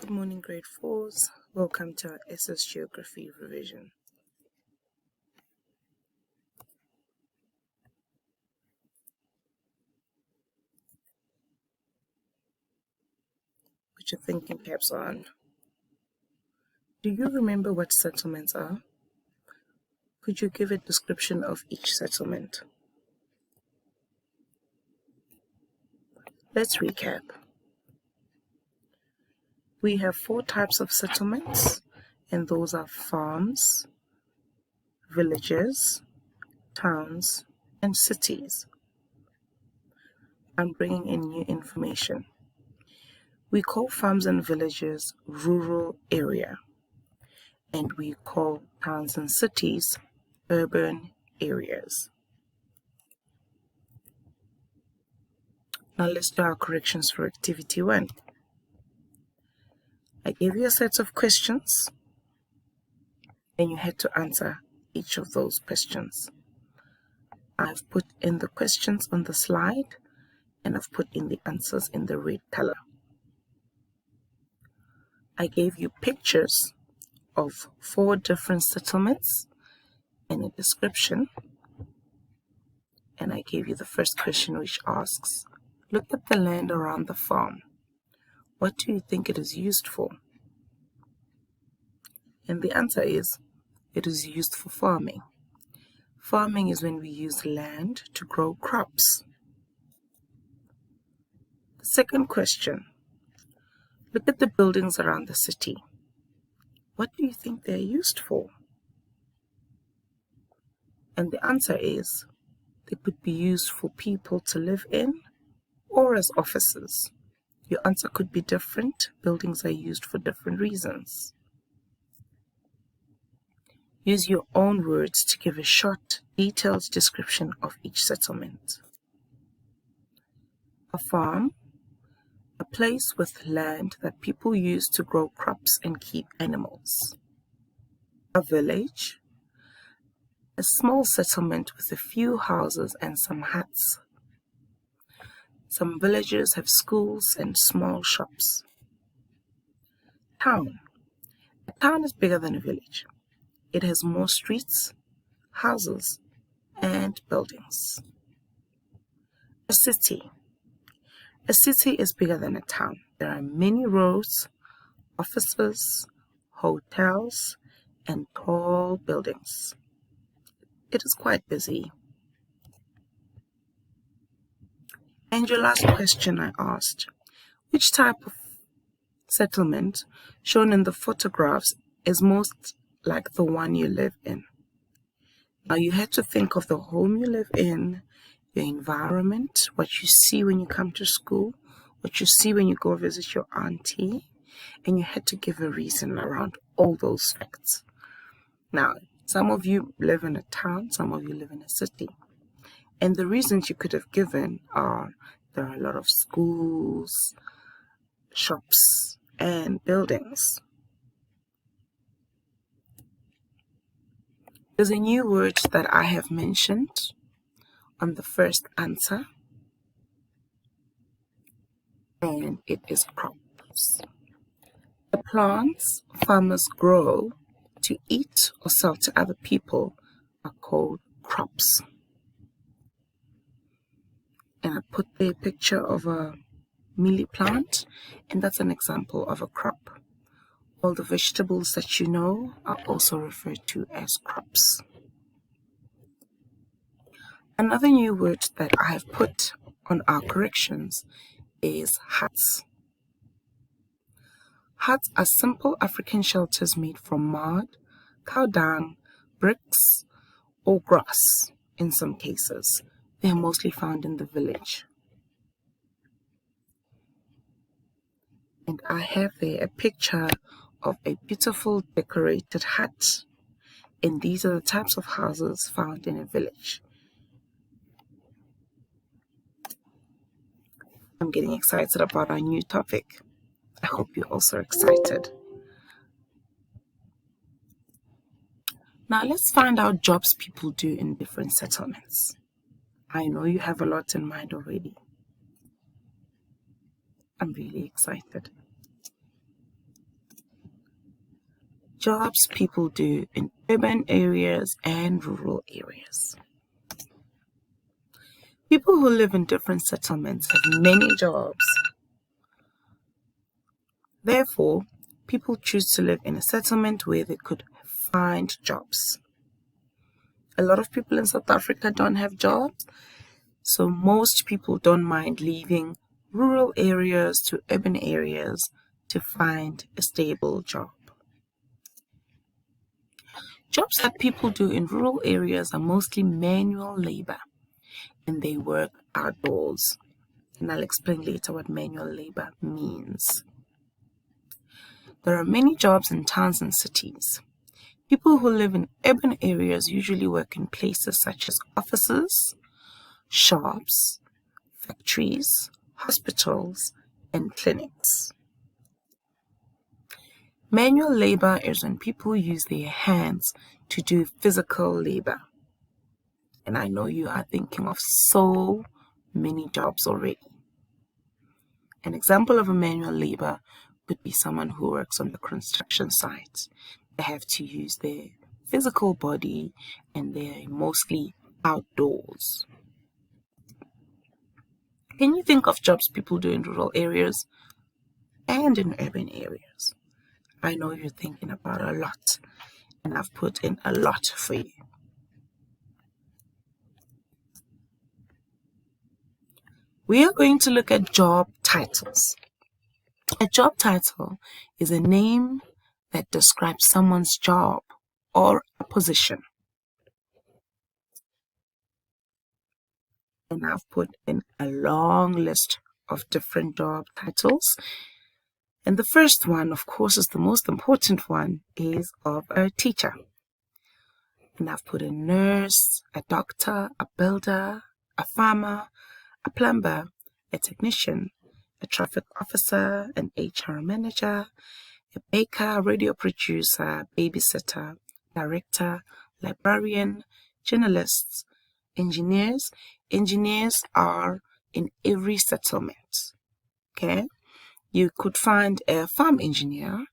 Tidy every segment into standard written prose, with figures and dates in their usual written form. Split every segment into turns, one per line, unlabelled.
Good morning, grade 4s. Welcome to our SS Geography revision. Put your thinking caps on. Do you remember what settlements are? Could you give a description of each settlement? Let's recap. We have 4 types of settlements, and those are farms, villages, towns, and cities. I'm bringing in new information. We call farms and villages rural area, and we call towns and cities urban areas. Now let's do our corrections for activity 1. I gave you a set of questions, and you had to answer each of those questions. I've put in the questions on the slide, and I've put in the answers in the red color. I gave you pictures of 4 different settlements and a description, and I gave you the first question, which asks, look at the land around the farm. What do you think it is used for? And the answer is, it is used for farming. Farming is when we use land to grow crops. The second question, look at the buildings around the city. What do you think they're used for? And the answer is, they could be used for people to live in or as offices. Your answer could be different. Buildings are used for different reasons. Use your own words to give a short, detailed description of each settlement. A farm, a place with land that people use to grow crops and keep animals. A village, a small settlement with a few houses and some huts. Some villages have schools and small shops. Town. A town is bigger than a village. It has more streets, houses, and buildings. A city. A city is bigger than a town. There are many roads, offices, hotels, and tall buildings. It is quite busy. And your last question I asked, which type of settlement shown in the photographs is most like the one you live in? Now you had to think of the home you live in, your environment, what you see when you come to school, what you see when you go visit your auntie, and you had to give a reason around all those facts. Now, some of you live in a town, some of you live in a city. And the reasons you could have given are, there are a lot of schools, shops, and buildings. There's a new word that I have mentioned on the first answer, and it is crops. The plants farmers grow to eat or sell to other people are called crops. And I put the picture of a mealie plant, and that's an example of a crop. All the vegetables that you know are also referred to as crops. Another new word that I have put on our corrections is huts. Huts are simple African shelters made from mud, cow dung, bricks, or grass in some cases. They are mostly found in the village. And I have there a picture of a beautiful decorated hut. And these are the types of houses found in a village. I'm getting excited about our new topic. I hope you're also excited. Now let's find out jobs people do in different settlements. I know you have a lot in mind already. I'm really excited. Jobs people do in urban areas and rural areas. People who live in different settlements have many jobs. Therefore, people choose to live in a settlement where they could find jobs. A lot of people in South Africa don't have jobs, so most people don't mind leaving rural areas to urban areas to find a stable job. Jobs that people do in rural areas are mostly manual labor, and they work outdoors. And I'll explain later what manual labor means. There are many jobs in towns and cities. People who live in urban areas usually work in places such as offices, shops, factories, hospitals, and clinics. Manual labor is when people use their hands to do physical labor. And I know you are thinking of so many jobs already. An example of a manual labor would be someone who works on the construction site. They have to use their physical body and they're mostly outdoors. Can you think of jobs people do in rural areas and in urban areas? I know you're thinking about a lot, and I've put in a lot for you. We are going to look at job titles. A job title is a name that describes someone's job or a position. And I've put in a long list of different job titles. And the first one, of course, is the most important one, is of a teacher. And I've put a nurse, a doctor, a builder, a farmer, a plumber, a technician, a traffic officer, an HR manager, a baker, radio producer, babysitter, director, librarian, journalists, engineers. Engineers are in every settlement. Okay? You could find a farm engineer,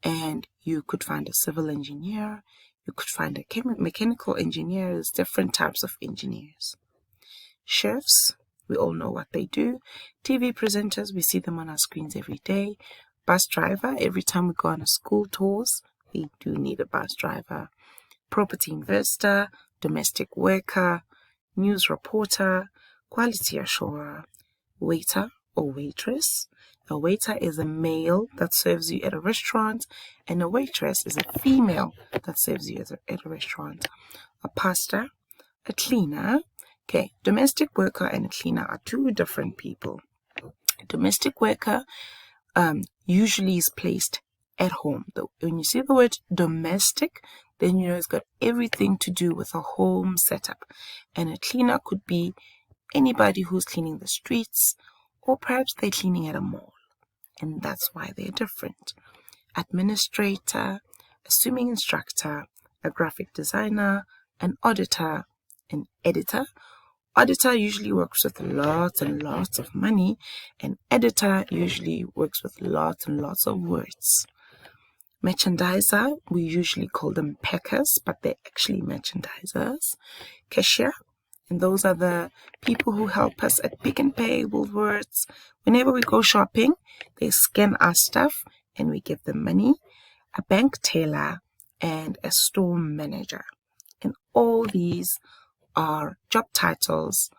and you could find a civil engineer, you could find a mechanical engineer. There's different types of engineers. Chefs, we all know what they do. TV presenters, we see them on our screens every day. Bus driver, every time we go on a school tours, we do need a bus driver. Property investor, domestic worker, news reporter, quality assurer, waiter or waitress. A waiter is a male that serves you at a restaurant, and a waitress is a female that serves you at a restaurant. A pastor, a cleaner. Okay, domestic worker and a cleaner are two different people. A domestic worker usually is placed at home. When you see the word domestic, then you know it's got everything to do with a home setup. And a cleaner could be anybody who's cleaning the streets, or perhaps they're cleaning at a mall. And that's why they're different. Administrator, a swimming instructor, a graphic designer, an auditor, an editor. Auditor usually works with lots and lots of money. An editor usually works with lots and lots of words. Merchandiser, we usually call them packers, but they're actually merchandisers. Cashier, and those are the people who help us at Pick n Pay, Woolworths. Whenever we go shopping, they scan our stuff and we give them money. A bank teller and a store manager. And all these are job titles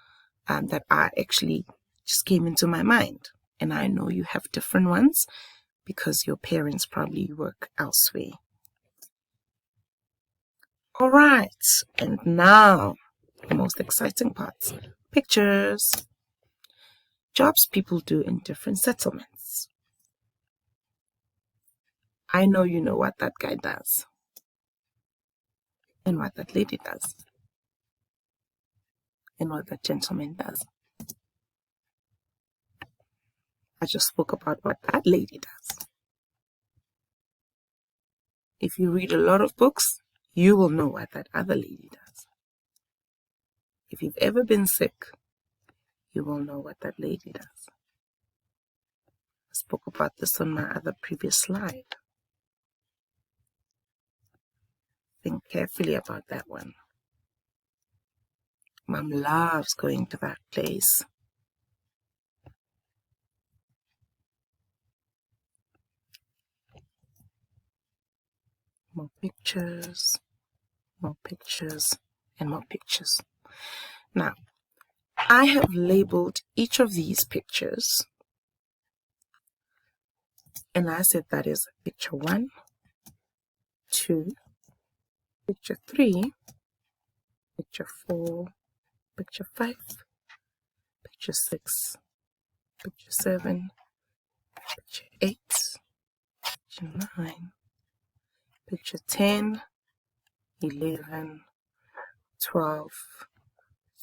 that are actually just came into my mind. And I know you have different ones because your parents probably work elsewhere. All right, and now the most exciting part, pictures. Jobs people do in different settlements. I know you know what that guy does and what that lady does and what that gentleman does. I just spoke about what that lady does. If you read a lot of books, you will know what that other lady does. If you've ever been sick, you will know what that lady does. I spoke about this on my other previous slide. think carefully about that one. Mom loves going to that place. More pictures, and more pictures. Now, I have labeled each of these pictures, and I said that is picture 1, 2, picture 3, picture 4, picture 5, picture 6, picture 7, picture 8, picture 9, picture 10, 11, 12,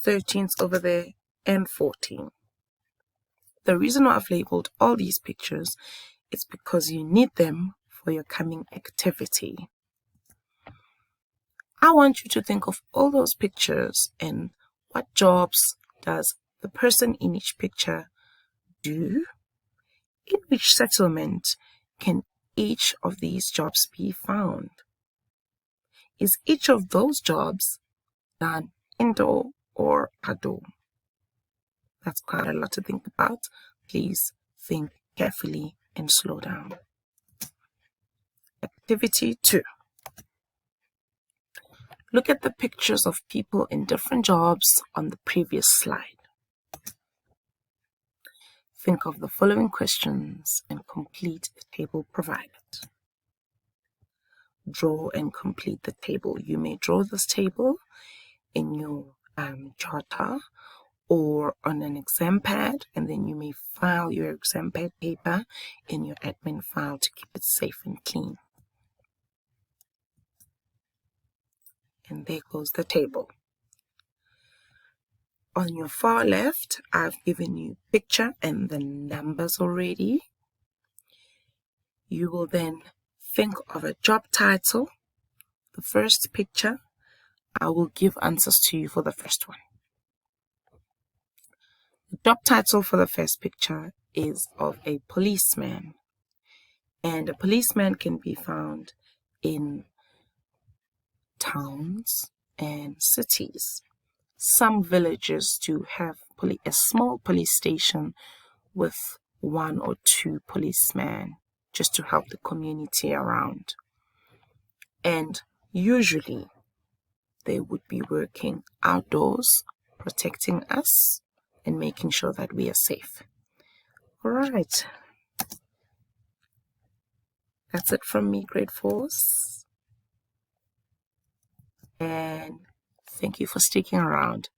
13's over there, and 14. The reason why I've labeled all these pictures is because you need them for your coming activity. I want you to think of all those pictures and what jobs does the person in each picture do? In which settlement can each of these jobs be found? Is each of those jobs done indoor or outdoor? That's quite a lot to think about. Please think carefully and slow down. Activity 2. Look at the pictures of people in different jobs on the previous slide. Think of the following questions and complete the table provided. Draw and complete the table. You may draw this table in your jotter or on an exam pad, and then you may file your exam pad paper in your admin file to keep it safe and clean. And there goes the table. On your far left, I've given you picture and the numbers already. You will then think of a job title. The first picture, I will give answers to you for the first one. The job title for the first picture is of a policeman. And a policeman can be found in towns and cities. Some villages do have a small police station with 1 or 2 policemen just to help the community around. And usually they would be working outdoors, protecting us and making sure that we are safe. All right. That's it from me, grade 4s. And thank you for sticking around.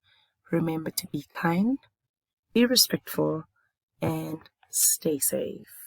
Remember to be kind, be respectful, and stay safe.